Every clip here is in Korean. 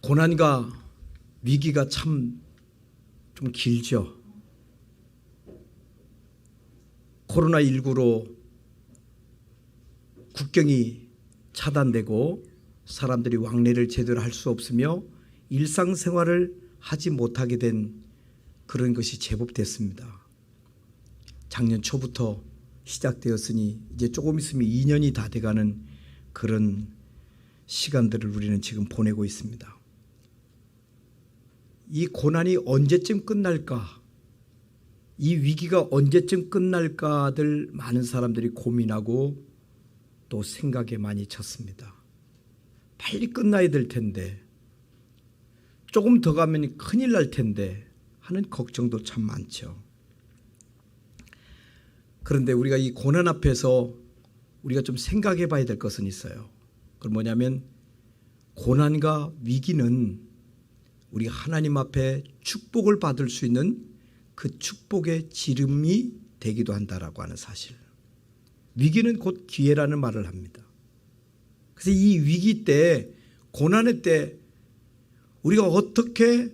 고난과 위기가 참 좀 길죠. 코로나19로 국경이 차단되고 사람들이 왕래를 제대로 할 수 없으며 일상생활을 하지 못하게 된 그런 것이 제법 됐습니다. 작년 초부터 시작되었으니 이제 조금 있으면 2년이 다 돼가는 그런 시간들을 우리는 지금 보내고 있습니다. 이 고난이 언제쯤 끝날까? 이 위기가 언제쯤 끝날까들 많은 사람들이 고민하고 또 생각에 많이 쳤습니다. 빨리 끝나야 될 텐데, 조금 더 가면 큰일 날 텐데 하는 걱정도 참 많죠. 그런데 우리가 이 고난 앞에서 우리가 좀 생각해 봐야 될 것은 있어요. 그건 뭐냐면 고난과 위기는 우리가 하나님 앞에 축복을 받을 수 있는 그 축복의 지름이 되기도 한다라고 하는 사실. 위기는 곧 기회라는 말을 합니다. 그래서 이 위기 때, 고난의 때 우리가 어떻게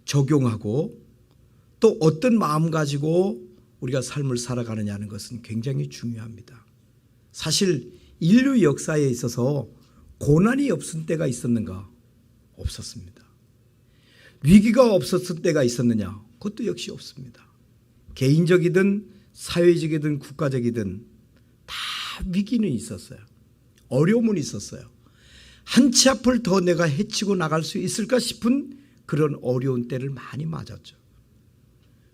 적용하고 또 어떤 마음 가지고 우리가 삶을 살아가느냐는 것은 굉장히 중요합니다. 사실 인류 역사에 있어서 고난이 없은 때가 있었는가? 없었습니다. 위기가 없었을 때가 있었느냐? 그것도 역시 없습니다. 개인적이든 사회적이든 국가적이든 다 위기는 있었어요. 어려움은 있었어요. 한 치 앞을 더 내가 헤치고 나갈 수 있을까 싶은 그런 어려운 때를 많이 맞았죠.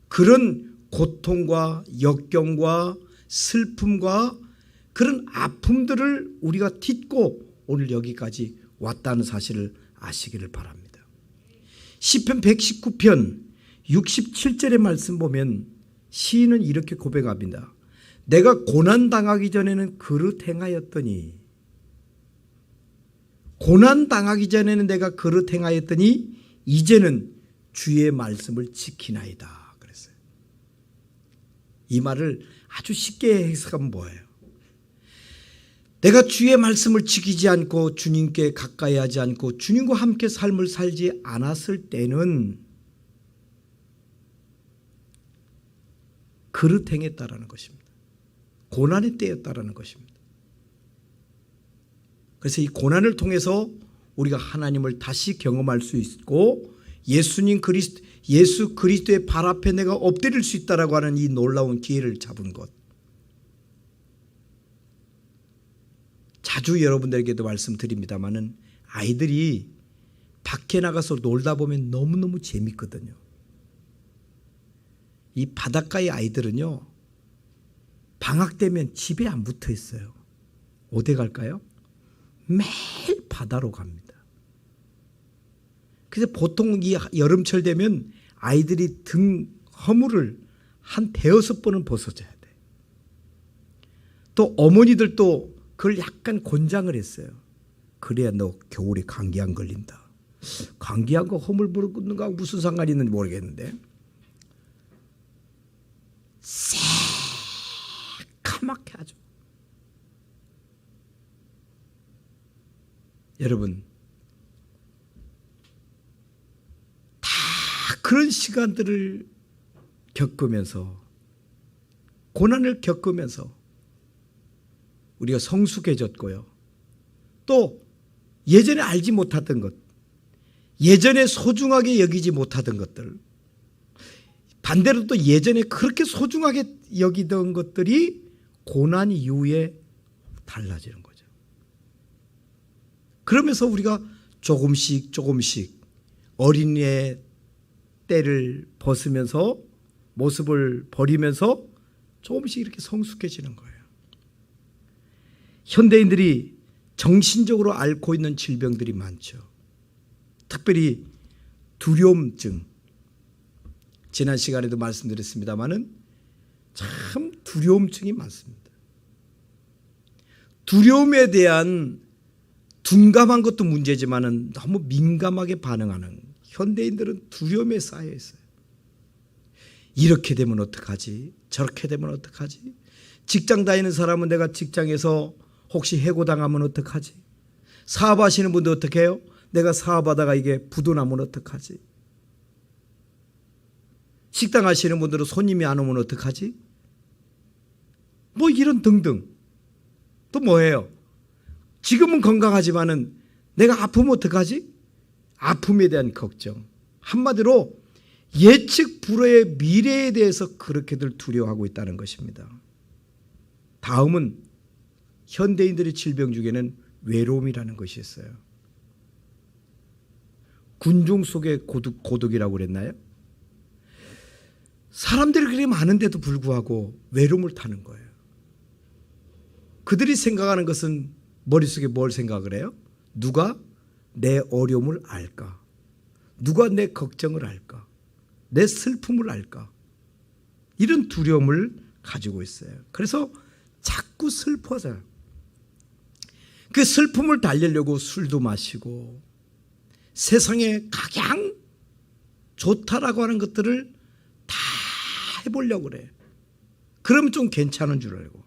그런 고통과 역경과 슬픔과 그런 아픔들을 우리가 딛고 오늘 여기까지 왔다는 사실을 아시기를 바랍니다. 시편 119편 67절의 말씀 보면 시인은 이렇게 고백합니다. 내가 고난당하기 전에는 그릇 행하였더니, 고난당하기 전에는 내가 그릇 행하였더니 이제는 주의 말씀을 지키나이다 그랬어요. 이 말을 아주 쉽게 해석하면 뭐예요? 내가 주의 말씀을 지키지 않고 주님께 가까이 하지 않고 주님과 함께 삶을 살지 않았을 때는 그릇 행했다라는 것입니다. 고난의 때였다라는 것입니다. 그래서 이 고난을 통해서 우리가 하나님을 다시 경험할 수 있고 예수 그리스도의 발 앞에 내가 엎드릴 수 있다라고 하는 이 놀라운 기회를 잡은 것. 자주 여러분들에게도 말씀드립니다마는 아이들이 밖에 나가서 놀다 보면 너무너무 재밌거든요. 이 바닷가의 아이들은요, 방학 되면 집에 안 붙어 있어요. 어디 갈까요? 매일 바다로 갑니다. 그래서 보통 이 여름철 되면 아이들이 등 허물을 한 대여섯 번은 벗어줘야 돼. 또 어머니들도 그걸 약간 권장을 했어요. 그래야 너 겨울에 감기 안 걸린다. 감기한 거 허물 부르는 거하고 무슨 상관이 있는지 모르겠는데 새까맣게 하죠. 여러분, 다 그런 시간들을 겪으면서, 고난을 겪으면서 우리가 성숙해졌고요. 또 예전에 알지 못했던 것, 예전에 소중하게 여기지 못하던 것들, 반대로 또 예전에 그렇게 소중하게 여기던 것들이 고난 이후에 달라지는 거죠. 그러면서 우리가 조금씩 어린이의 때를 벗으면서 모습을 버리면서 조금씩 이렇게 성숙해지는 거예요. 현대인들이 정신적으로 앓고 있는 질병들이 많죠. 특별히 두려움증. 지난 시간에도 말씀드렸습니다마는 참 두려움증이 많습니다. 두려움에 대한 둔감한 것도 문제지만은 너무 민감하게 반응하는 현대인들은 두려움에 쌓여 있어요. 이렇게 되면 어떡하지? 저렇게 되면 어떡하지? 직장 다니는 사람은 내가 직장에서 혹시 해고당하면 어떡하지? 사업하시는 분들 어떻게 해요? 내가 사업하다가 이게 부도 나면 어떡하지? 식당 하시는 분들은 손님이 안 오면 어떡하지? 뭐 이런 등등. 또 뭐예요? 지금은 건강하지만은 내가 아프면 어떡하지? 아픔에 대한 걱정. 한마디로 예측 불허의 미래에 대해서 그렇게들 두려워하고 있다는 것입니다. 다음은 현대인들의 질병 중에는 외로움이라는 것이 있어요. 군중 속의 고독이라고 그랬나요? 사람들이 그렇게 많은데도 불구하고 외로움을 타는 거예요. 그들이 생각하는 것은 머릿속에 뭘 생각을 해요? 누가 내 어려움을 알까? 누가 내 걱정을 알까? 내 슬픔을 알까? 이런 두려움을 가지고 있어요. 그래서 자꾸 슬퍼져요. 그 슬픔을 달래려고 술도 마시고 세상에 가장 좋다라고 하는 것들을 다 해보려고 그래. 그러면 좀 괜찮은 줄 알고.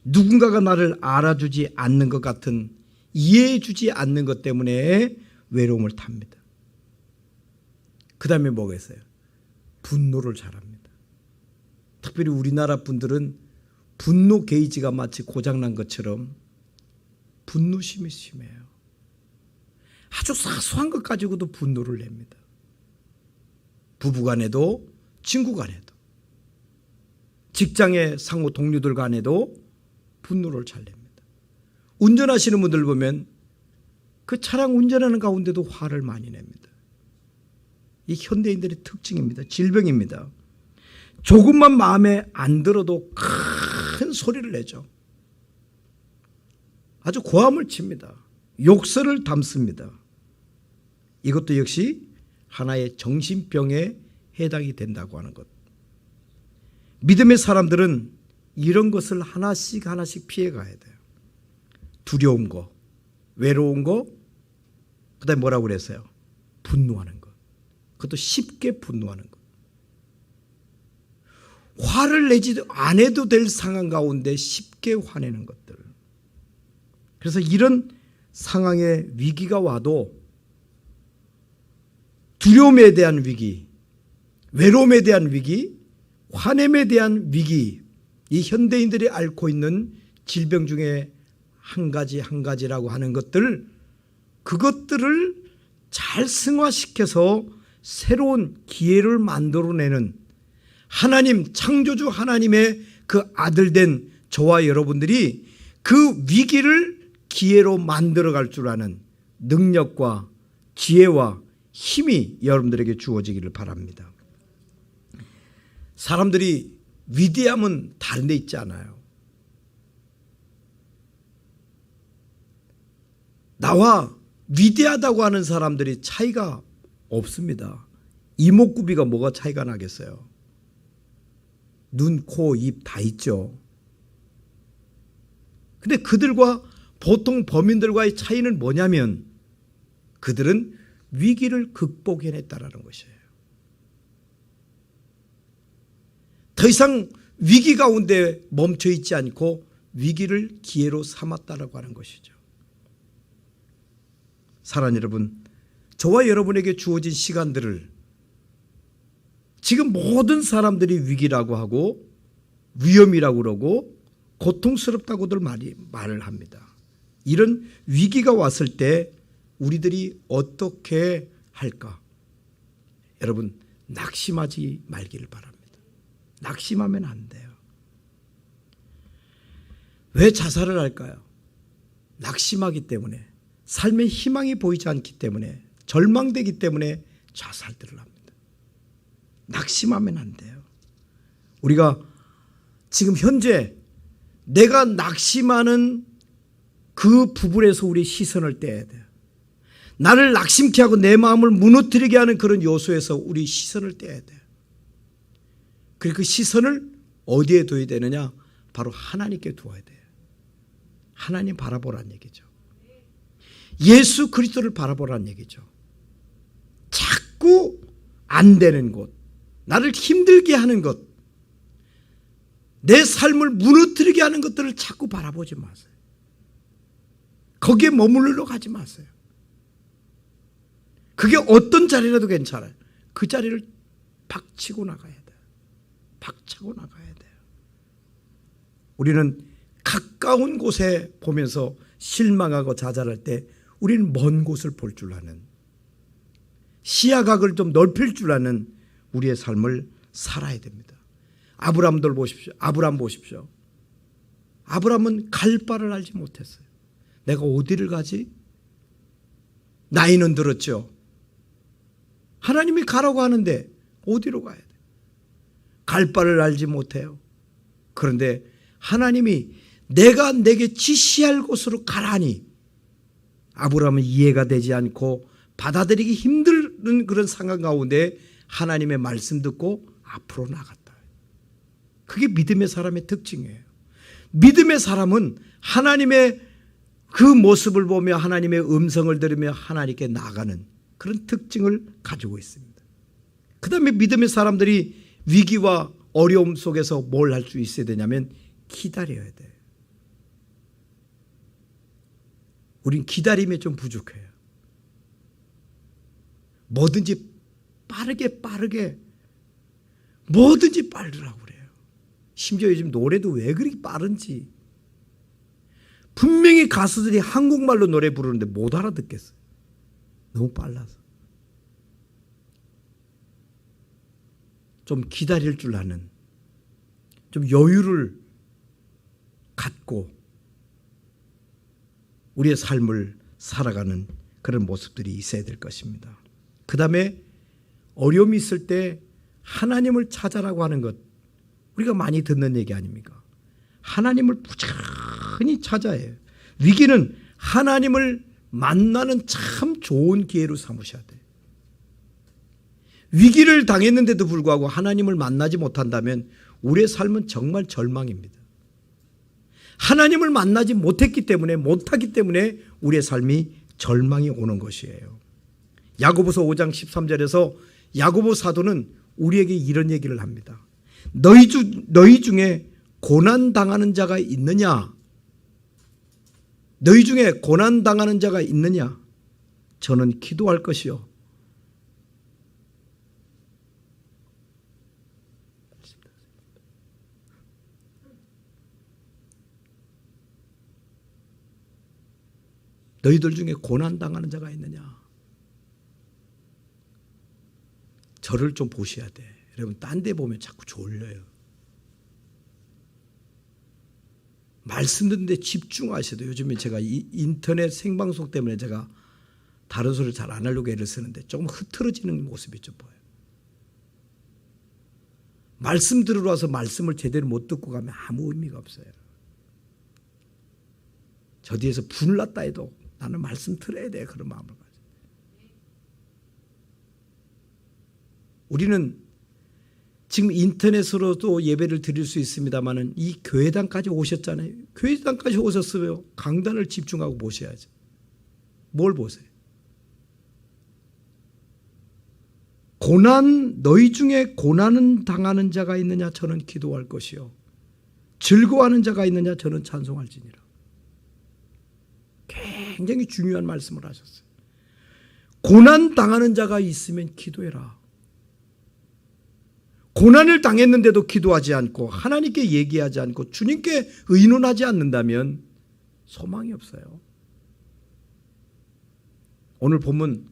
누군가가 나를 알아주지 않는 것 같은, 이해해주지 않는 것 때문에 외로움을 탑니다. 그 다음에 뭐가 있어요? 분노를 잘합니다. 특별히 우리나라 분들은 분노 게이지가 마치 고장난 것처럼 분노심이 심해요. 아주 사소한 것 가지고도 분노를 냅니다. 부부간에도 친구간에도 직장의 상호 동료들 간에도 분노를 잘 냅니다. 운전하시는 분들 보면 그 차량 운전하는 가운데도 화를 많이 냅니다. 이 현대인들의 특징입니다. 질병입니다. 조금만 마음에 안 들어도 큰 소리를 내죠. 아주 고함을 칩니다. 욕설을 담습니다. 이것도 역시 하나의 정신병에 해당이 된다고 하는 것. 믿음의 사람들은 이런 것을 하나씩 하나씩 피해가야 돼요. 두려운 거, 외로운 거, 그 다음에 뭐라고 그랬어요? 분노하는 것. 그것도 쉽게 분노하는 것. 화를 내지 안 해도 될 상황 가운데 쉽게 화내는 것들. 그래서 이런 상황에 위기가 와도 두려움에 대한 위기, 외로움에 대한 위기, 화냄에 대한 위기, 이 현대인들이 앓고 있는 질병 중에 한 가지라고 하는 것들, 그것들을 잘 승화시켜서 새로운 기회를 만들어내는 하나님, 창조주 하나님의 그 아들 된 저와 여러분들이 그 위기를 기회로 만들어갈 줄 아는 능력과 지혜와 힘이 여러분들에게 주어지기를 바랍니다. 사람들이 위대함은 다른 데 있지 않아요. 나와 위대하다고 하는 사람들이 차이가 없습니다. 이목구비가 뭐가 차이가 나겠어요? 눈, 코, 입 다 있죠. 근데 그들과 보통 범인들과의 차이는 뭐냐면 그들은 위기를 극복해냈다라는 것이에요. 더 이상 위기 가운데 멈춰 있지 않고 위기를 기회로 삼았다라고 하는 것이죠. 사랑하는 여러분, 저와 여러분에게 주어진 시간들을 지금 모든 사람들이 위기라고 하고 위험이라고 그러고 고통스럽다고들 말을 합니다. 이런 위기가 왔을 때 우리들이 어떻게 할까? 여러분, 낙심하지 말기를 바랍니다. 낙심하면 안 돼요. 왜 자살을 할까요? 낙심하기 때문에, 삶의 희망이 보이지 않기 때문에, 절망되기 때문에 자살들을 합니다. 낙심하면 안 돼요. 우리가 지금 현재 내가 낙심하는 그 부분에서 우리 시선을 떼야 돼요. 나를 낙심케 하고 내 마음을 무너뜨리게 하는 그런 요소에서 우리 시선을 떼야 돼요. 그리고 그 시선을 어디에 둬야 되느냐? 바로 하나님께 두어야 돼요. 하나님 바라보라는 얘기죠. 예수 그리스도를 바라보라는 얘기죠. 자꾸 안 되는 곳, 나를 힘들게 하는 것, 내 삶을 무너뜨리게 하는 것들을 자꾸 바라보지 마세요. 거기에 머물러 가지 마세요. 그게 어떤 자리라도 괜찮아요. 그 자리를 박치고 나가야 돼요. 박차고 나가야 돼요. 우리는 가까운 곳에 보면서 실망하고 좌절할 때 우리는 먼 곳을 볼 줄 아는, 시야각을 좀 넓힐 줄 아는 우리의 삶을 살아야 됩니다. 아브라함들 보십시오. 아브라함 보십시오. 아브라함은 갈 바를 알지 못했어요. 내가 어디를 가지? 나이는 들었죠. 하나님이 가라고 하는데 어디로 가야 돼? 갈 바를 알지 못해요. 그런데 하나님이 내가 내게 지시할 곳으로 가라니 아브라함은 이해가 되지 않고 받아들이기 힘든 그런 상황 가운데 하나님의 말씀 듣고 앞으로 나갔다. 그게 믿음의 사람의 특징이에요. 믿음의 사람은 하나님의 그 모습을 보며 하나님의 음성을 들으며 하나님께 나가는 그런 특징을 가지고 있습니다. 그 다음에 믿음의 사람들이 위기와 어려움 속에서 뭘 할 수 있어야 되냐면 기다려야 돼요. 우린 기다림에 좀 부족해요. 뭐든지 빠르게 뭐든지 빠르라고 그래요. 심지어 요즘 노래도 왜 그렇게 빠른지. 분명히 가수들이 한국말로 노래 부르는데 못 알아듣겠어요. 너무 빨라서. 좀 기다릴 줄 아는, 좀 여유를 갖고 우리의 삶을 살아가는 그런 모습들이 있어야 될 것입니다. 그 다음에 어려움이 있을 때 하나님을 찾아라고 하는 것, 우리가 많이 듣는 얘기 아닙니까? 하나님을 부지런히 찾아야 해요. 위기는 하나님을 만나는 참 좋은 기회로 삼으셔야 돼요. 위기를 당했는데도 불구하고 하나님을 만나지 못한다면 우리의 삶은 정말 절망입니다. 하나님을 만나지 못하기 때문에 우리의 삶이 절망이 오는 것이에요. 야고보서 5장 13절에서 야고보 사도는 우리에게 이런 얘기를 합니다. 너희 중에 고난당하는 자가 있느냐? 너희 중에 고난당하는 자가 있느냐? 저는 기도할 것이요. 너희들 중에 고난당하는 자가 있느냐? 저를 좀 보셔야 돼. 여러분 딴 데 보면 자꾸 졸려요. 말씀 듣는데 집중하셔야 돼요. 요즘에 제가 인터넷 생방송 때문에 제가 다른 소리를 잘 안 하려고 애를 쓰는데 조금 흐트러지는 모습이 좀 보여요. 말씀 들으러 와서 말씀을 제대로 못 듣고 가면 아무 의미가 없어요. 저 뒤에서 분을 났다 해도 나는 말씀 들어야 돼. 그런 마음을 가지고. 우리는 지금 인터넷으로도 예배를 드릴 수 있습니다만 이 교회당까지 오셨잖아요. 교회당까지 오셨으면 강단을 집중하고 보셔야죠. 뭘 보세요? 너희 중에 고난은 당하는 자가 있느냐? 저는 기도할 것이요. 즐거워하는 자가 있느냐? 저는 찬송할지니라. 굉장히 중요한 말씀을 하셨어요. 고난 당하는 자가 있으면 기도해라. 고난을 당했는데도 기도하지 않고 하나님께 얘기하지 않고 주님께 의논하지 않는다면 소망이 없어요. 오늘 본문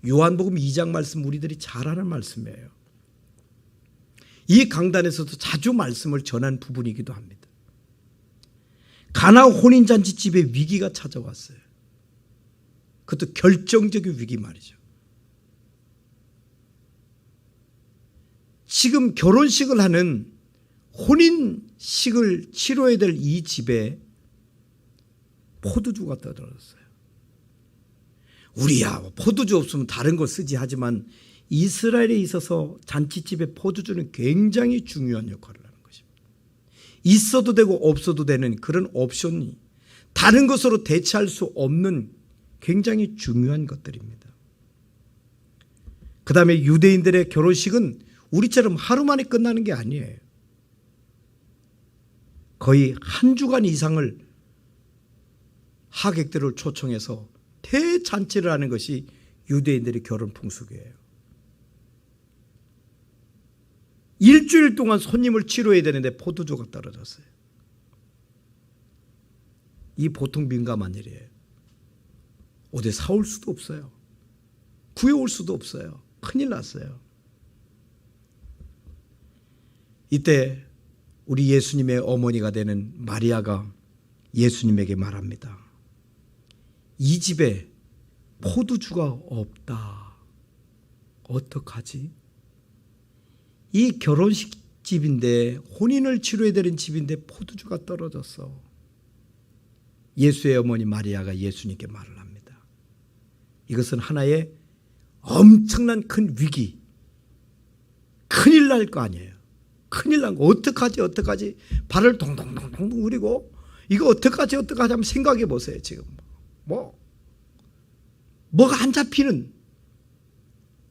요한복음 2장 말씀 우리들이 잘 아는 말씀이에요. 이 강단에서도 자주 말씀을 전한 부분이기도 합니다. 가나 혼인잔치집에 위기가 찾아왔어요. 그것도 결정적인 위기 말이죠. 지금 결혼식을 하는 혼인식을 치러야 될 이 집에 포도주가 떠들었어요. 우리야 포도주 없으면 다른 거 쓰지 하지만 이스라엘에 있어서 잔치집에 포도주는 굉장히 중요한 역할을 하는 것입니다. 있어도 되고 없어도 되는 그런 옵션이 다른 것으로 대체할 수 없는 굉장히 중요한 것들입니다. 그 다음에 유대인들의 결혼식은 우리처럼 하루 만에 끝나는 게 아니에요. 거의 한 주간 이상을 하객들을 초청해서 대잔치를 하는 것이 유대인들의 결혼 풍속이에요. 일주일 동안 손님을 치료해야 되는데 포도주가 떨어졌어요. 이 보통 민감한 일이에요. 어디 사올 수도 없어요. 구해올 수도 없어요. 큰일 났어요. 이때 우리 예수님의 어머니가 되는 마리아가 예수님에게 말합니다. 이 집에 포도주가 없다. 어떡하지? 이 결혼식 집인데, 혼인을 치러야 되는 집인데 포도주가 떨어졌어. 예수의 어머니 마리아가 예수님께 말을 합니다. 이것은 하나의 엄청난 큰 위기, 큰일 날 거 아니에요. 큰일 난 거. 어떡하지 발을 동동동동 우리고 이거 어떡하지 하면 생각해 보세요. 지금 뭐가 안 잡히는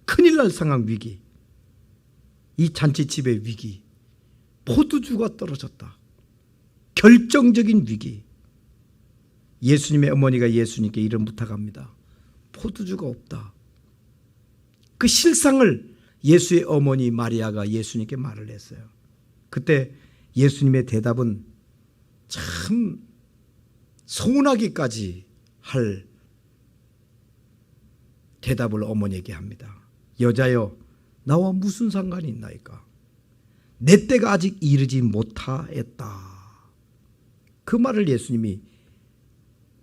큰일 날 상황, 위기. 이 잔치집의 위기, 포도주가 떨어졌다. 결정적인 위기. 예수님의 어머니가 예수님께 이런 부탁합니다. 포도주가 없다. 그 실상을 예수의 어머니 마리아가 예수님께 말을 했어요. 그때 예수님의 대답은 참 서운하기까지 할 대답을 어머니에게 합니다. 여자여, 나와 무슨 상관이 있나이까? 내 때가 아직 이르지 못하였다. 그 말을 예수님이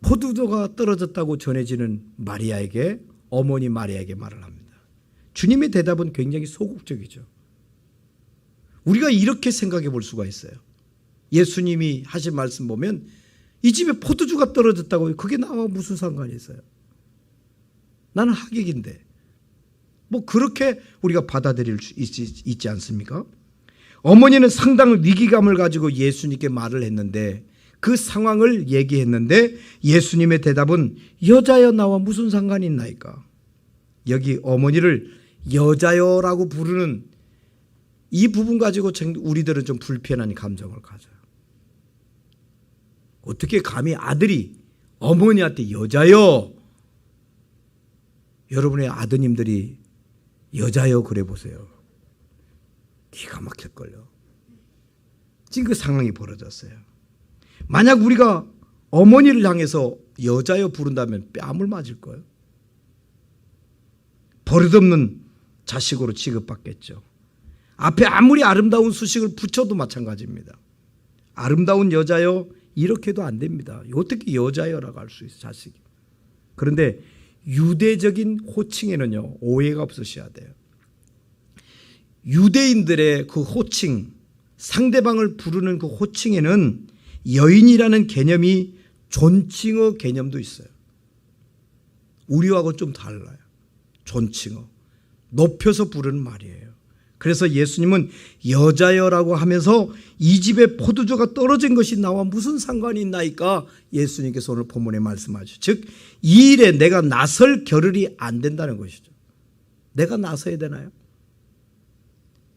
포도주가 떨어졌다고 전해지는 마리아에게, 어머니 마리아에게 말을 합니다. 주님의 대답은 굉장히 소극적이죠. 우리가 이렇게 생각해 볼 수가 있어요. 예수님이 하신 말씀 보면 이 집에 포도주가 떨어졌다고, 그게 나와 무슨 상관이 있어요? 나는 하객인데. 그렇게 우리가 받아들일 수 있지 않습니까? 어머니는 상당한 위기감을 가지고 예수님께 말을 했는데, 그 상황을 얘기했는데 예수님의 대답은 여자여, 나와 무슨 상관이 있나이까? 여기 어머니를 여자여라고 부르는 이 부분 가지고 우리들은 좀 불편한 감정을 가져요. 어떻게 감히 아들이 어머니한테 여자여, 여러분의 아드님들이 여자여 그래 보세요. 기가 막힐걸요. 지금 그 상황이 벌어졌어요. 만약 우리가 어머니를 향해서 여자여 부른다면 뺨을 맞을 거예요. 버릇없는 자식으로 취급받겠죠. 앞에 아무리 아름다운 수식을 붙여도 마찬가지입니다. 아름다운 여자여 이렇게도 안 됩니다. 어떻게 여자여라고 할 수 있어요, 자식이. 그런데 유대적인 호칭에는요, 오해가 없으셔야 돼요. 유대인들의 그 호칭, 상대방을 부르는 그 호칭에는 여인이라는 개념이 존칭어 개념도 있어요. 우리하고 좀 달라요. 존칭어, 높여서 부르는 말이에요. 그래서 예수님은 여자여라고 하면서 이 집에 포도주가 떨어진 것이 나와 무슨 상관이 있나이까? 예수님께서 오늘 본문에 말씀하시죠. 즉, 이 일에 내가 나설 겨를이 안 된다는 것이죠. 내가 나서야 되나요?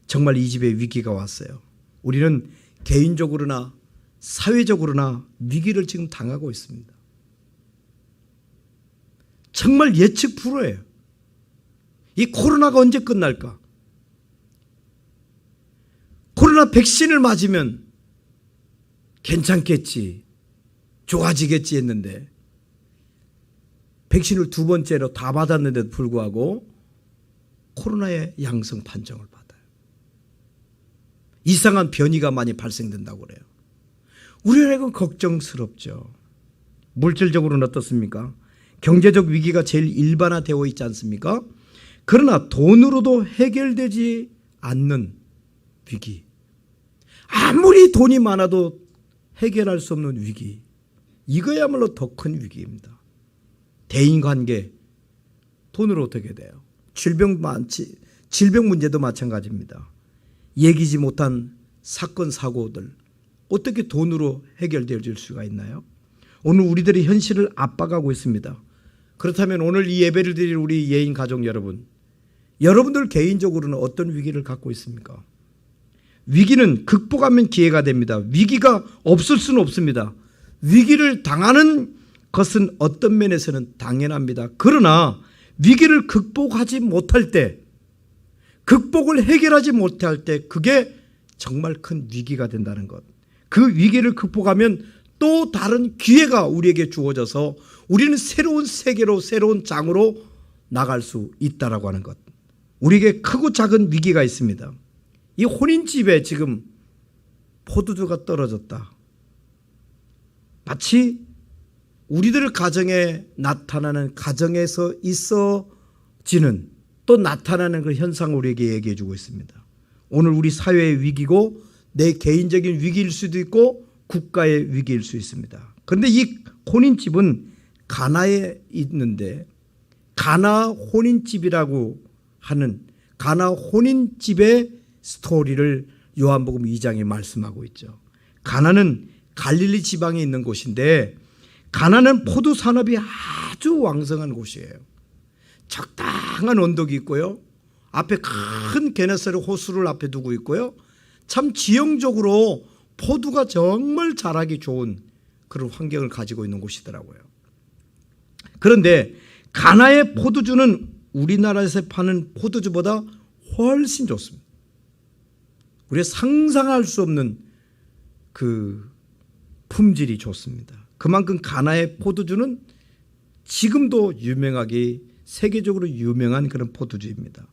정말 이 집에 위기가 왔어요. 우리는 개인적으로나 사회적으로나 위기를 지금 당하고 있습니다. 정말 예측 불허예요. 이 코로나가 언제 끝날까? 코로나 백신을 맞으면 괜찮겠지, 좋아지겠지 했는데 백신을 2번째로 다 받았는데도 불구하고 코로나의 양성 판정을 받아요. 이상한 변이가 많이 발생된다고 그래요. 우리에게는 걱정스럽죠. 물질적으로는 어떻습니까? 경제적 위기가 제일 일반화되어 있지 않습니까? 그러나 돈으로도 해결되지 않는 위기, 아무리 돈이 많아도 해결할 수 없는 위기, 이거야말로 더 큰 위기입니다. 대인관계, 돈으로 어떻게 돼요? 질병 문제도 마찬가지입니다. 예기치 못한 사건 사고들 어떻게 돈으로 해결될 수가 있나요? 오늘 우리들의 현실을 압박하고 있습니다. 그렇다면 오늘 이 예배를 드릴 우리 예인 가족 여러분, 여러분들 개인적으로는 어떤 위기를 갖고 있습니까? 위기는 극복하면 기회가 됩니다. 위기가 없을 수는 없습니다. 위기를 당하는 것은 어떤 면에서는 당연합니다. 그러나 위기를 극복하지 못할 때, 극복을 해결하지 못할 때 그게 정말 큰 위기가 된다는 것. 그 위기를 극복하면 또 다른 기회가 우리에게 주어져서 우리는 새로운 세계로, 새로운 장으로 나갈 수 있다라고 하는 것. 우리에게 크고 작은 위기가 있습니다. 이 혼인집에 지금 포도주가 떨어졌다. 마치 우리들 가정에 나타나는, 가정에서 있어지는, 또 나타나는 그 현상을 우리에게 얘기해 주고 있습니다. 오늘 우리 사회의 위기고 내 개인적인 위기일 수도 있고 국가의 위기일 수 있습니다. 그런데 이 혼인집은 가나에 있는데, 가나 혼인집이라고 하는 가나 혼인집의 스토리를 요한복음 2장에 말씀하고 있죠. 가나는 갈릴리 지방에 있는 곳인데, 가나는 포도 산업이 아주 왕성한 곳이에요. 적당한 언덕이 있고요, 앞에 큰 게네사렛 호수를 앞에 두고 있고요, 참 지형적으로 포도가 정말 자라기 좋은 그런 환경을 가지고 있는 곳이더라고요. 그런데 가나의 포도주는 우리나라에서 파는 포도주보다 훨씬 좋습니다. 우리가 상상할 수 없는 그 품질이 좋습니다. 그만큼 가나의 포도주는 지금도 유명하게, 세계적으로 유명한 그런 포도주입니다.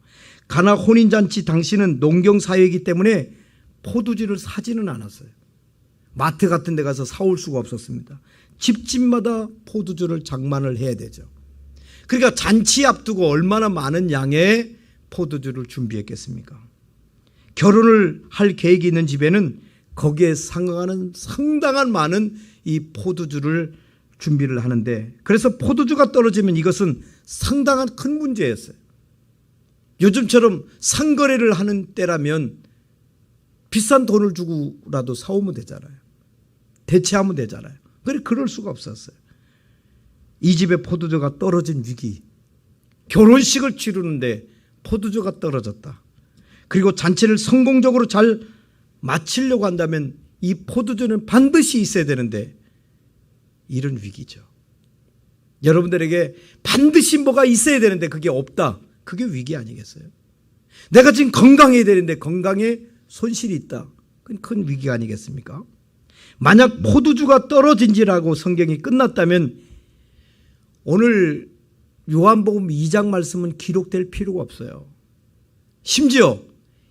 가나 혼인잔치 당시는 농경사회이기 때문에 포도주를 사지는 않았어요. 마트 같은 데 가서 사올 수가 없었습니다. 집집마다 포도주를 장만을 해야 되죠. 그러니까 잔치 앞두고 얼마나 많은 양의 포도주를 준비했겠습니까? 결혼을 할 계획이 있는 집에는 거기에 상응하는 상당한 많은 이 포도주를 준비를 하는데, 그래서 포도주가 떨어지면 이것은 상당한 큰 문제였어요. 요즘처럼 상거래를 하는 때라면 비싼 돈을 주고라도 사오면 되잖아요. 대체하면 되잖아요. 그런데 그럴 수가 없었어요. 이 집에 포도주가 떨어진 위기, 결혼식을 치르는데 포도주가 떨어졌다. 그리고 잔치를 성공적으로 잘 마치려고 한다면 이 포도주는 반드시 있어야 되는데 이런 위기죠. 여러분들에게 반드시 뭐가 있어야 되는데 그게 없다. 그게 위기 아니겠어요? 내가 지금 건강해야 되는데 건강에 손실이 있다. 그건 큰 위기가 아니겠습니까? 만약 포도주가 떨어진지라고 성경이 끝났다면 오늘 요한복음 2장 말씀은 기록될 필요가 없어요. 심지어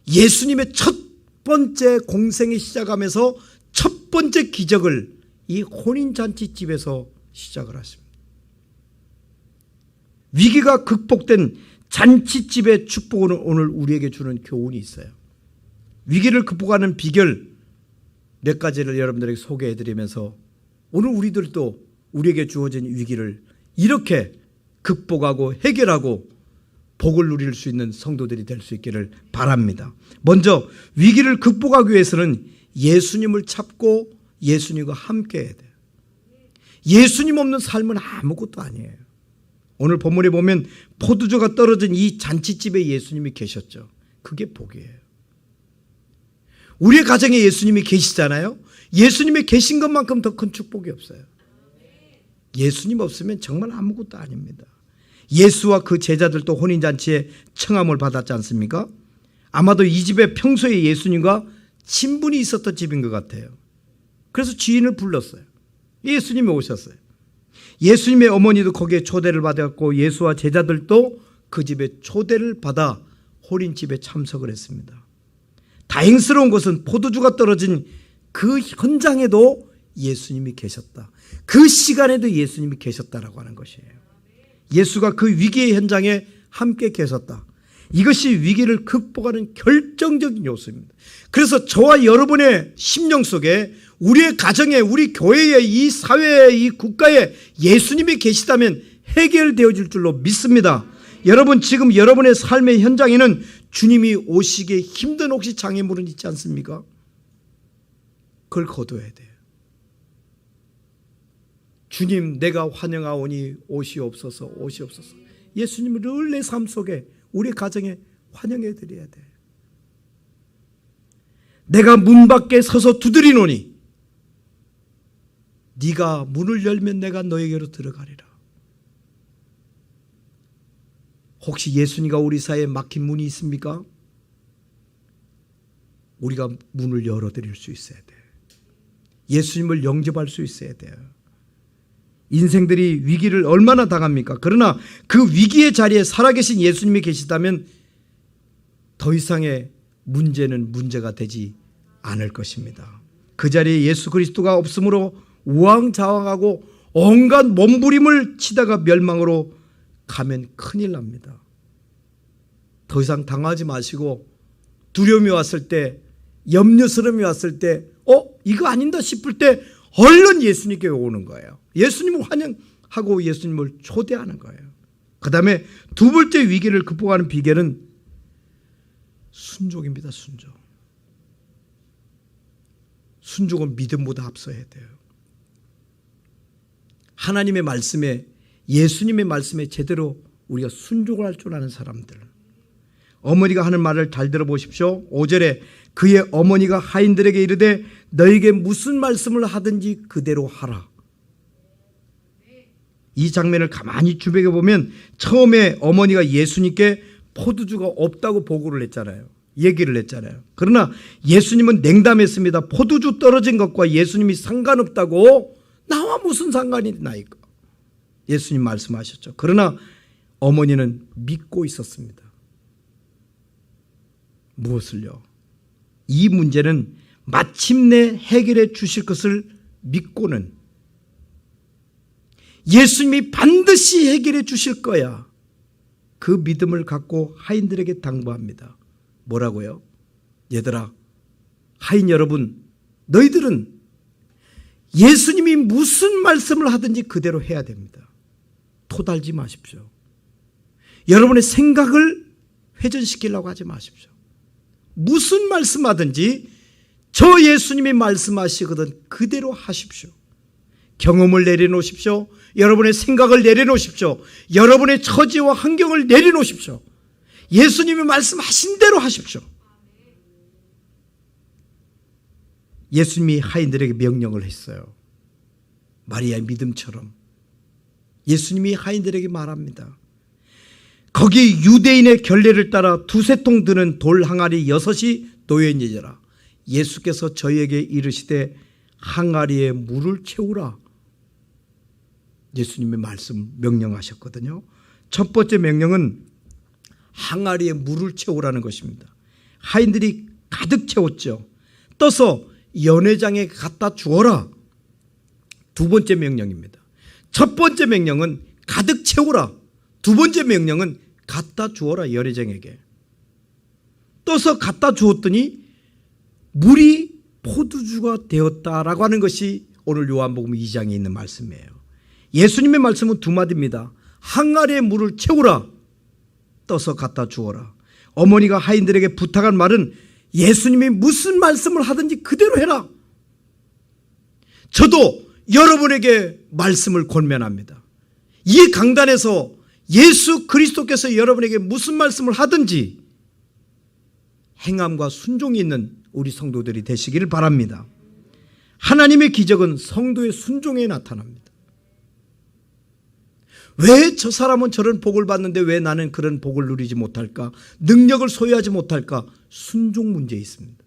예수님의 첫 번째 공생이 시작하면서 첫 번째 기적을 이 혼인잔치집에서 시작을 하십니다. 위기가 극복된 잔치집의 축복은 오늘 우리에게 주는 교훈이 있어요. 위기를 극복하는 비결 몇 가지를 여러분들에게 소개해드리면서 오늘 우리들도 우리에게 주어진 위기를 이렇게 극복하고 해결하고 복을 누릴 수 있는 성도들이 될 수 있기를 바랍니다. 먼저 위기를 극복하기 위해서는 예수님을 찾고 예수님과 함께 해야 돼요. 예수님 없는 삶은 아무것도 아니에요. 오늘 본문에 보면 포도주가 떨어진 이 잔치집에 예수님이 계셨죠. 그게 복이에요. 우리의 가정에 예수님이 계시잖아요. 예수님이 계신 것만큼 더 큰 축복이 없어요. 예수님 없으면 정말 아무것도 아닙니다. 예수와 그 제자들도 혼인잔치에 청함을 받았지 않습니까? 아마도 이 집에 평소에 예수님과 친분이 있었던 집인 것 같아요. 그래서 지인을 불렀어요. 예수님이 오셨어요. 예수님의 어머니도 거기에 초대를 받았고 예수와 제자들도 그 집에 초대를 받아 혼인집에 참석을 했습니다. 다행스러운 것은 포도주가 떨어진 그 현장에도 예수님이 계셨다. 그 시간에도 예수님이 계셨다라고 하는 것이에요. 예수가 그 위기의 현장에 함께 계셨다. 이것이 위기를 극복하는 결정적인 요소입니다. 그래서 저와 여러분의 심령 속에 우리의 가정에, 우리 교회에, 이 사회에, 이 국가에 예수님이 계시다면 해결되어질 줄로 믿습니다. 여러분, 지금 여러분의 삶의 현장에는 주님이 오시기에 힘든 혹시 장애물은 있지 않습니까? 그걸 거둬야 돼요. 주님, 내가 환영하오니 오시옵소서, 오시옵소서. 예수님을 늘 내 삶 속에, 우리 가정에 환영해 드려야 돼. 내가 문 밖에 서서 두드리노니 네가 문을 열면 내가 너에게로 들어가리라. 혹시 예수님과 우리 사이에 막힌 문이 있습니까? 우리가 문을 열어드릴 수 있어야 돼요. 예수님을 영접할 수 있어야 돼요. 인생들이 위기를 얼마나 당합니까? 그러나 그 위기의 자리에 살아계신 예수님이 계시다면 더 이상의 문제는 문제가 되지 않을 것입니다. 그 자리에 예수 그리스도가 없으므로 우왕좌왕하고 온갖 몸부림을 치다가 멸망으로 가면 큰일 납니다. 더 이상 당하지 마시고 두려움이 왔을 때, 염려스러움이 왔을 때 이거 아닌다 싶을 때 얼른 예수님께 오는 거예요. 예수님을 환영하고 예수님을 초대하는 거예요. 그 다음에 두 번째 위기를 극복하는 비결은 순종입니다. 순종. 순종은 믿음보다 앞서야 돼요. 하나님의 말씀에, 예수님의 말씀에 제대로 우리가 순종을 할 줄 아는 사람들. 어머니가 하는 말을 잘 들어보십시오. 5절에 그의 어머니가 하인들에게 이르되 너에게 무슨 말씀을 하든지 그대로 하라. 이 장면을 가만히 주목해 보면 처음에 어머니가 예수님께 포도주가 없다고 보고를 했잖아요. 얘기를 했잖아요. 그러나 예수님은 냉담했습니다. 포도주 떨어진 것과 예수님이 상관없다고, 나와 무슨 상관이 나이까? 예수님 말씀하셨죠. 그러나 어머니는 믿고 있었습니다. 무엇을요? 이 문제는 마침내 해결해 주실 것을 믿고는 예수님이 반드시 해결해 주실 거야. 그 믿음을 갖고 하인들에게 당부합니다. 뭐라고요? 얘들아, 하인 여러분, 너희들은 예수님이 무슨 말씀을 하든지 그대로 해야 됩니다. 토달지 마십시오. 여러분의 생각을 회전시키려고 하지 마십시오. 무슨 말씀하든지 저 예수님이 말씀하시거든 그대로 하십시오. 경험을 내려놓으십시오. 여러분의 생각을 내려놓으십시오. 여러분의 처지와 환경을 내려놓으십시오. 예수님이 말씀하신 대로 하십시오. 예수님이 하인들에게 명령을 했어요. 마리아의 믿음처럼 예수님이 하인들에게 말합니다. 거기 유대인의 결례를 따라 두세 통 드는 돌 항아리 6이 놓여있느니라. 예수께서 저희에게 이르시되 항아리에 물을 채우라. 예수님의 말씀 명령하셨거든요. 첫 번째 명령은 항아리에 물을 채우라는 것입니다. 하인들이 가득 채웠죠. 떠서 연회장에 갖다 주어라. 두 번째 명령입니다. 첫 번째 명령은 가득 채우라. 두 번째 명령은 갖다 주어라. 연회장에게 떠서 갖다 주었더니 물이 포도주가 되었다라고 하는 것이 오늘 요한복음 2장에 있는 말씀이에요. 예수님의 말씀은 두 마디입니다. 항아리에 물을 채우라. 떠서 갖다 주어라. 어머니가 하인들에게 부탁한 말은 예수님이 무슨 말씀을 하든지 그대로 해라. 저도 여러분에게 말씀을 권면합니다. 이 강단에서 예수 그리스도께서 여러분에게 무슨 말씀을 하든지 행함과 순종이 있는 우리 성도들이 되시기를 바랍니다. 하나님의 기적은 성도의 순종에 나타납니다. 왜 저 사람은 저런 복을 받는데 왜 나는 그런 복을 누리지 못할까? 능력을 소유하지 못할까? 순종 문제에 있습니다.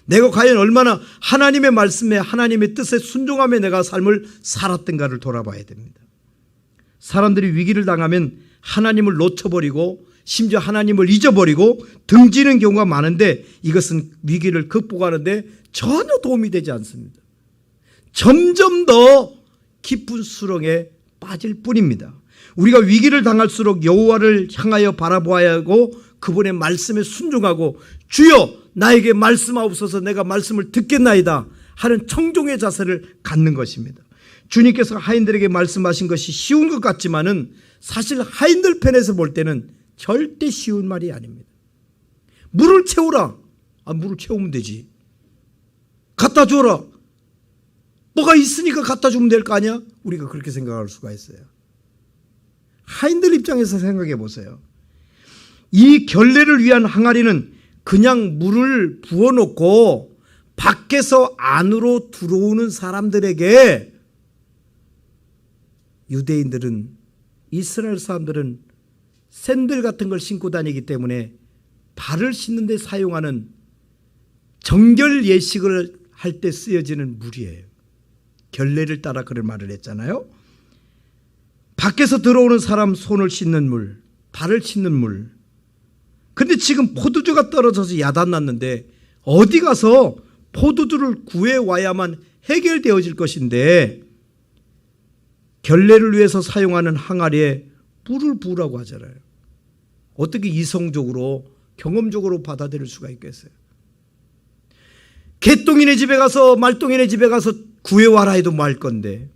내가 과연 얼마나 하나님의 말씀에 하나님의 뜻에 순종하며 내가 삶을 살았던가를 돌아봐야 됩니다. 사람들이 위기를 당하면 하나님을 놓쳐버리고 심지어 하나님을 잊어버리고 등지는 경우가 많은데 이것은 위기를 극복하는데 전혀 도움이 되지 않습니다. 점점 더 깊은 수렁에 빠질 뿐입니다. 우리가 위기를 당할수록 여호와를 향하여 바라보아야 하고 그분의 말씀에 순종하고 주여 나에게 말씀하옵소서 내가 말씀을 듣겠나이다 하는 청종의 자세를 갖는 것입니다. 주님께서 하인들에게 말씀하신 것이 쉬운 것 같지만은 사실 하인들 편에서 볼 때는 절대 쉬운 말이 아닙니다. 물을 채우라. 물을 채우면 되지. 갖다 줘라. 뭐가 있으니까 갖다 주면 될 거 아니야? 우리가 그렇게 생각할 수가 있어요. 하인들 입장에서 생각해 보세요. 이 결례를 위한 항아리는 그냥 물을 부어놓고 밖에서 안으로 들어오는 사람들에게 유대인들은 이스라엘 사람들은 샌들 같은 걸 신고 다니기 때문에 발을 씻는 데 사용하는 정결 예식을 할 때 쓰여지는 물이에요. 결례를 따라 그런 말을 했잖아요. 밖에서 들어오는 사람 손을 씻는 물, 발을 씻는 물. 근데 지금 포도주가 떨어져서 야단났는데 어디 가서 포도주를 구해와야만 해결되어질 것인데 결례를 위해서 사용하는 항아리에 물을 부으라고 하잖아요. 어떻게 이성적으로 경험적으로 받아들일 수가 있겠어요? 개똥이네 집에 가서 말똥이네 집에 가서 구해와라 해도 뭐 할 건데,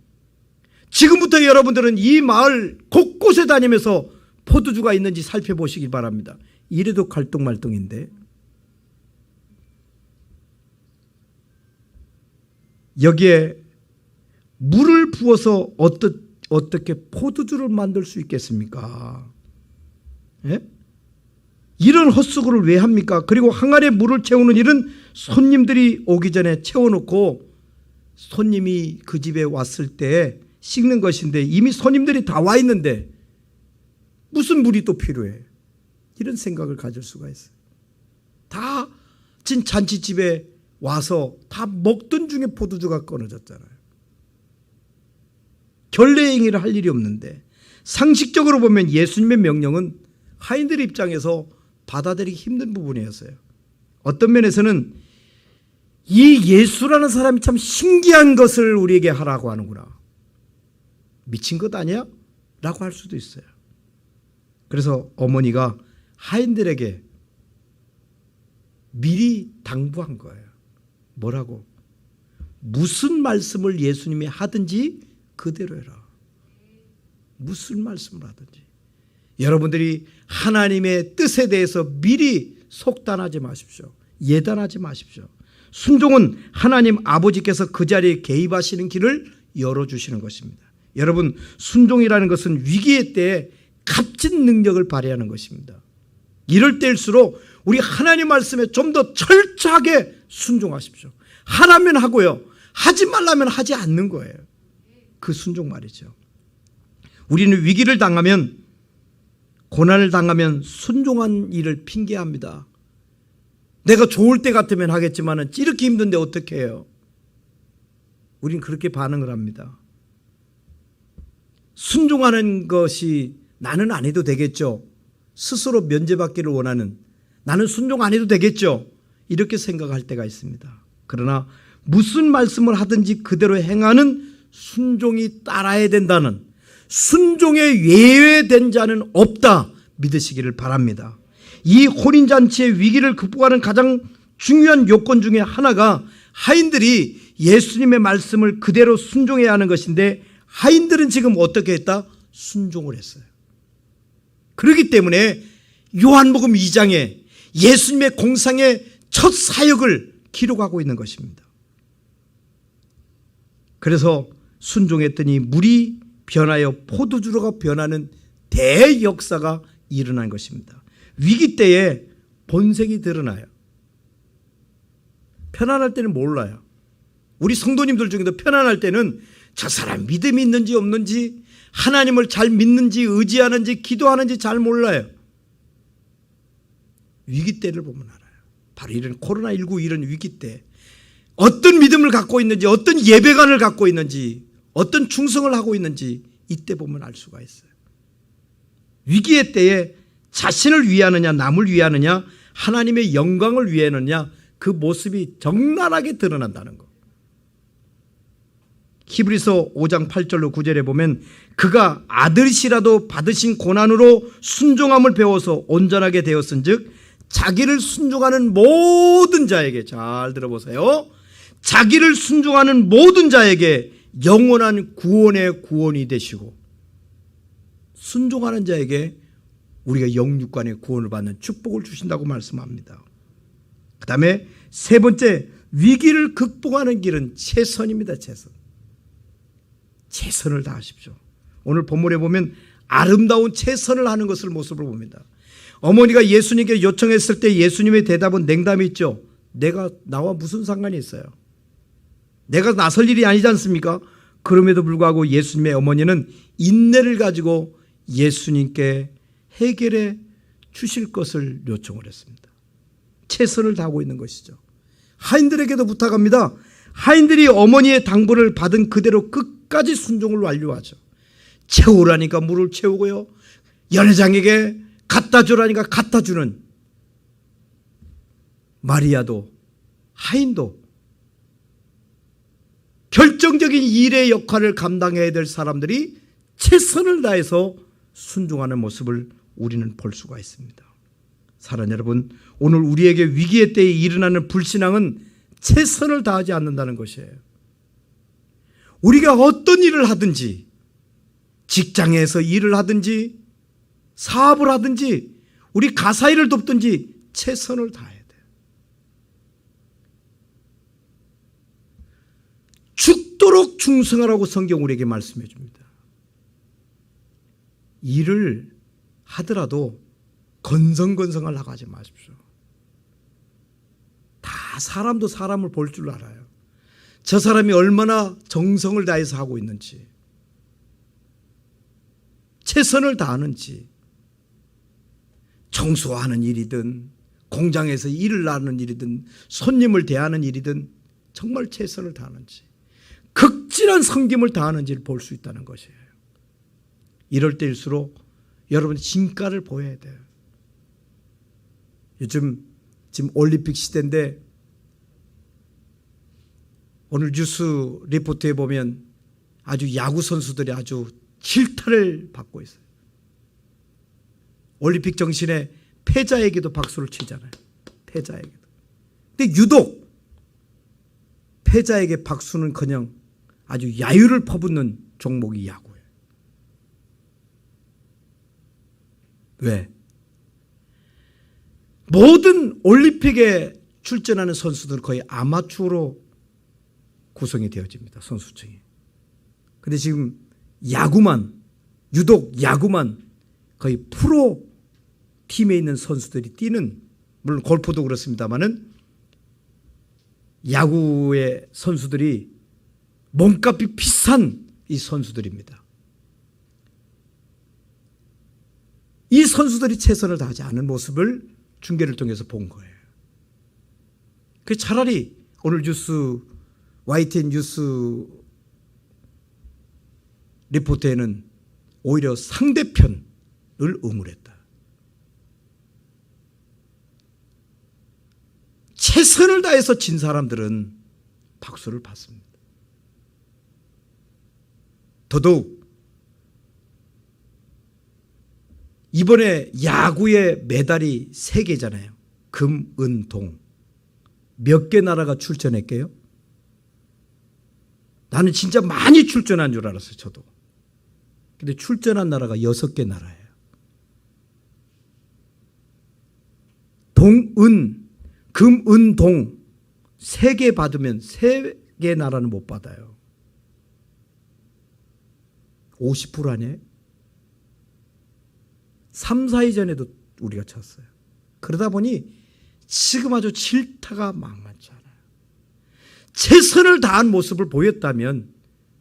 지금부터 여러분들은 이 마을 곳곳에 다니면서 포도주가 있는지 살펴보시기 바랍니다. 이래도 갈똥말똥인데. 여기에 물을 부어서 어떻게 포도주를 만들 수 있겠습니까? 예? 이런 헛수고를 왜 합니까? 그리고 항아리에 물을 채우는 일은 손님들이 오기 전에 채워놓고 손님이 그 집에 왔을 때 씻는 것인데 이미 손님들이 다 와 있는데 무슨 물이 또 필요해? 이런 생각을 가질 수가 있어요. 다 진 잔치집에 와서 다 먹던 중에 포도주가 끊어졌잖아요. 결례 행위를 할 일이 없는데, 상식적으로 보면 예수님의 명령은 하인들 입장에서 받아들이기 힘든 부분이었어요. 어떤 면에서는 이 예수라는 사람이 참 신기한 것을 우리에게 하라고 하는구나, 미친 것 아니야? 라고 할 수도 있어요. 그래서 어머니가 하인들에게 미리 당부한 거예요. 뭐라고? 무슨 말씀을 예수님이 하든지 그대로 해라. 무슨 말씀을 하든지. 여러분들이 하나님의 뜻에 대해서 미리 속단하지 마십시오. 예단하지 마십시오. 순종은 하나님 아버지께서 그 자리에 개입하시는 길을 열어주시는 것입니다. 여러분, 순종이라는 것은 위기의 때에 값진 능력을 발휘하는 것입니다. 이럴 때일수록 우리 하나님 말씀에 좀 더 철저하게 순종하십시오. 하라면 하고요, 하지 말라면 하지 않는 거예요. 그 순종 말이죠. 우리는 위기를 당하면, 고난을 당하면 순종한 일을 핑계합니다. 내가 좋을 때 같으면 하겠지만 이렇게 힘든데 어떻게 해요? 우린 그렇게 반응을 합니다. 순종하는 것이 나는 안 해도 되겠죠. 스스로 면제받기를 원하는, 나는 순종 안 해도 되겠죠. 이렇게 생각할 때가 있습니다. 그러나 무슨 말씀을 하든지 그대로 행하는 순종이 따라야 된다는, 순종에 예외된 자는 없다 믿으시기를 바랍니다. 이 혼인잔치의 위기를 극복하는 가장 중요한 요건 중에 하나가 하인들이 예수님의 말씀을 그대로 순종해야 하는 것인데, 하인들은 지금 어떻게 했다? 순종을 했어요. 그렇기 때문에 요한복음 2장에 예수님의 공상의 첫 사역을 기록하고 있는 것입니다. 그래서 순종했더니 물이 변하여 포도주로가 변하는 대역사가 일어난 것입니다. 위기 때에 본색이 드러나요. 편안할 때는 몰라요. 우리 성도님들 중에도 편안할 때는 저 사람 믿음이 있는지 없는지, 하나님을 잘 믿는지 의지하는지 기도하는지 잘 몰라요. 위기 때를 보면 알아요. 바로 이런 코로나19 이런 위기 때 어떤 믿음을 갖고 있는지, 어떤 예배관을 갖고 있는지, 어떤 충성을 하고 있는지 이때 보면 알 수가 있어요. 위기의 때에 자신을 위하느냐 남을 위하느냐 하나님의 영광을 위하느냐, 그 모습이 적나라하게 드러난다는 것. 히브리서 5장 8절로 9절에 보면 그가 아들이시라도 받으신 고난으로 순종함을 배워서 온전하게 되었은즉 자기를 순종하는 모든 자에게, 잘 들어보세요, 자기를 순종하는 모든 자에게 영원한 구원의 구원이 되시고, 순종하는 자에게 우리가 영육간의 구원을 받는 축복을 주신다고 말씀합니다. 그 다음에 세 번째, 위기를 극복하는 길은 최선입니다. 최선을 다하십시오. 오늘 본문에 보면 아름다운 최선을 하는 것을 모습을 봅니다. 어머니가 예수님께 요청했을 때 예수님의 대답은 냉담이 있죠. 나와 무슨 상관이 있어요? 내가 나설 일이 아니지 않습니까? 그럼에도 불구하고 예수님의 어머니는 인내를 가지고 예수님께 해결해 주실 것을 요청을 했습니다. 최선을 다하고 있는 것이죠. 하인들에게도 부탁합니다. 하인들이 어머니의 당부를 받은 그대로 끝까지 순종을 완료하죠. 채우라니까 물을 채우고요. 연회장에게 갖다 주라니까 갖다 주는 마리아도 하인도 결정적인 일의 역할을 감당해야 될 사람들이 최선을 다해서 순종하는 모습을 우리는 볼 수가 있습니다. 사랑하는 여러분, 오늘 우리에게 위기의 때에 일어나는 불신앙은 최선을 다하지 않는다는 것이에요. 우리가 어떤 일을 하든지, 직장에서 일을 하든지, 사업을 하든지, 우리 가사일을 돕든지 최선을 다해야 돼요. 죽도록 충성하라고 성경 우리에게 말씀해 줍니다. 일을 하더라도 건성건성하려고 하지 마십시오. 다 사람도 사람을 볼 줄 알아요. 저 사람이 얼마나 정성을 다해서 하고 있는지, 최선을 다하는지, 청소하는 일이든 공장에서 일을 하는 일이든 손님을 대하는 일이든 정말 최선을 다하는지, 극진한 섬김을 다하는지를 볼 수 있다는 것이에요. 이럴 때일수록 여러분 진가를 보여야 돼요. 요즘 지금 올림픽 시대인데 오늘 뉴스 리포트에 보면 아주 야구 선수들이 아주 질타를 받고 있어요. 올림픽 정신에 패자에게도 박수를 치잖아요. 패자에게도. 근데 유독 패자에게 박수는커녕 아주 야유를 퍼붓는 종목이 야구예요. 왜? 모든 올림픽에 출전하는 선수들은 거의 아마추어로 구성이 되어집니다. 선수층이. 근데 지금 야구만, 유독 야구만 거의 프로 팀에 있는 선수들이 뛰는, 물론 골프도 그렇습니다만은 야구의 선수들이 몸값이 비싼 이 선수들입니다. 이 선수들이 최선을 다하지 않은 모습을 중계를 통해서 본 거예요. 그 차라리 오늘 뉴스, YTN 뉴스 리포트에는 오히려 상대편을 응원했다. 최선을 다해서 진 사람들은 박수를 받습니다. 더더욱 이번에 야구의 메달이 3개잖아요. 금, 은, 동. 몇 개 나라가 출전했게요? 나는 진짜 많이 출전한 줄 알았어요. 저도. 근데 출전한 나라가 6개 나라예요. 동, 은, 금, 은, 동 3개 받으면 3개 나라는 못 받아요. 50% 아니에요? 3, 4위전에도 우리가 쳤어요. 그러다 보니 지금 아주 질타가 만만치 않아요. 최선을 다한 모습을 보였다면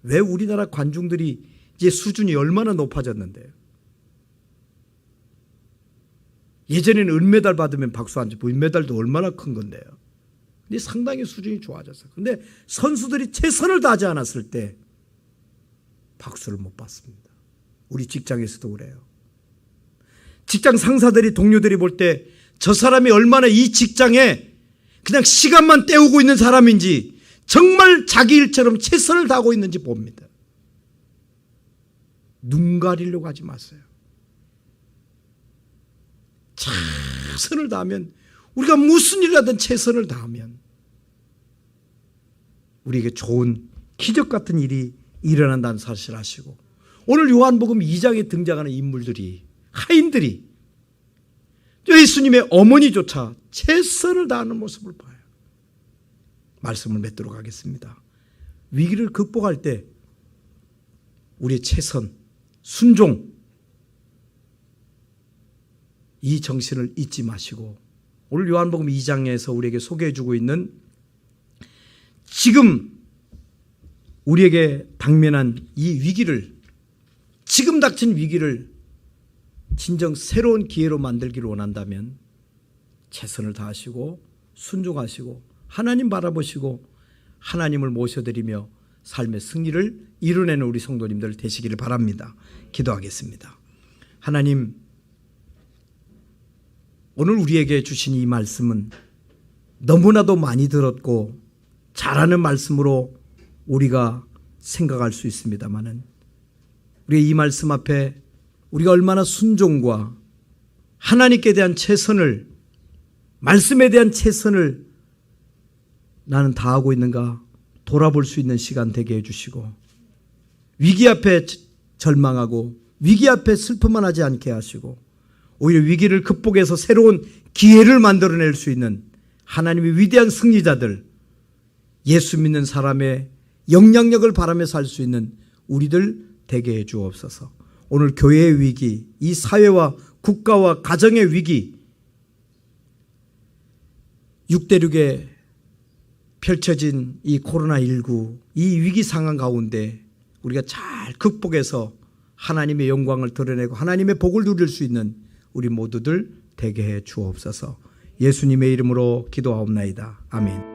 왜 우리나라 관중들이 이제 수준이 얼마나 높아졌는데요. 예전에는 은메달 받으면 박수 안 치고 은메달도 얼마나 큰 건데요. 근데 상당히 수준이 좋아졌어요. 근데 선수들이 최선을 다하지 않았을 때 박수를 못 받습니다. 우리 직장에서도 그래요. 직장 상사들이, 동료들이 볼 때 저 사람이 얼마나 이 직장에 그냥 시간만 때우고 있는 사람인지, 정말 자기 일처럼 최선을 다하고 있는지 봅니다. 눈 가리려고 하지 마세요. 최선을 다하면, 우리가 무슨 일을 하든 최선을 다하면 우리에게 좋은 기적 같은 일이 일어난다는 사실을 아시고, 오늘 요한복음 2장에 등장하는 인물들이, 하인들이 예수님의 어머니조차 최선을 다하는 모습을 봐요. 말씀을 맺도록 하겠습니다. 위기를 극복할 때 우리의 최선, 순종, 이 정신을 잊지 마시고, 오늘 요한복음 2장에서 우리에게 소개해주고 있는 지금 우리에게 당면한 이 위기를, 지금 닥친 위기를 진정 새로운 기회로 만들기를 원한다면 최선을 다하시고 순종하시고 하나님 바라보시고 하나님을 모셔드리며 삶의 승리를 이뤄내는 우리 성도님들 되시기를 바랍니다. 기도하겠습니다. 하나님, 오늘 우리에게 주신 이 말씀은 너무나도 많이 들었고 잘하는 말씀으로 우리가 생각할 수 있습니다마는 우리의 이 말씀 앞에 우리가 얼마나 순종과 하나님께 대한 최선을, 말씀에 대한 최선을 나는 다하고 있는가 돌아볼 수 있는 시간 되게 해주시고, 위기 앞에 절망하고 위기 앞에 슬픔만 하지 않게 하시고 오히려 위기를 극복해서 새로운 기회를 만들어낼 수 있는 하나님의 위대한 승리자들, 예수 믿는 사람의 영향력을 바라며 살 수 있는 우리들 되게 해 주옵소서. 오늘 교회의 위기, 이 사회와 국가와 가정의 위기, 6대륙에 펼쳐진 이 코로나19 이 위기 상황 가운데 우리가 잘 극복해서 하나님의 영광을 드러내고 하나님의 복을 누릴 수 있는 우리 모두들 되게 해 주옵소서. 예수님의 이름으로 기도하옵나이다. 아멘.